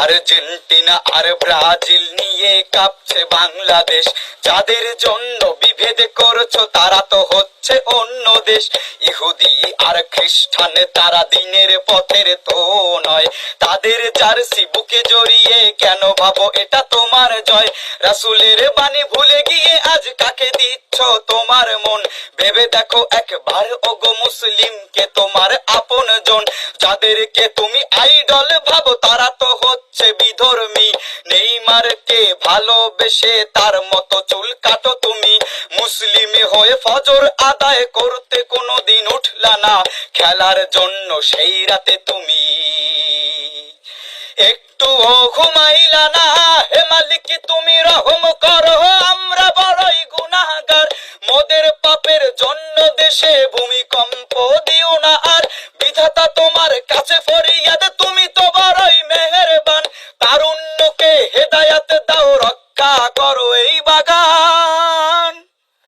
Argentina আর Brazil নিয়ে কাঁপছে বাংলাদেশ। যাদের জন্য বিভেদ করছো তারা তো হচ্ছে অন্য দেশ। ইহুদি আর খ্রিস্টান তারা দিনের পথের তো নয়, তাদের জার্সি বুকে জড়িয়ে কেন ভাবো এটা তোমার জয়। রাসূলের বাণী ভুলে গিয়ে আজ কাকে দিচ্ছ তোমার মন? ভেবে দেখো একবার ওগো মুসলিম, কে তোমার আপন জন? যাদেরকে তুমি আইডল ভাবো তারা তো হচ্ছে বিধর্মী। নেইমারকে ভালোবেসে তার মতো চুল কাটো তুমি। মুসলিম হয়ে ফজর আদায় করতে কোনোদিন উঠলা না, খেলার জন্য সেই রাতে তুমি একটুও ঘুমাইলা না। হে মালিক তুমি রহম করো, আমরা বড়ই গুনাহগার। মোদের পাপের জন্য দেশে ভূমিকম্প দিও না আর। বিধাতা তোমার কাছে ফরিয়াদ, তুমি তো বড়ই মেহেরবান। তারুণ্যকে হেদায়াত দাও, রক্ষা করো এই বাগান।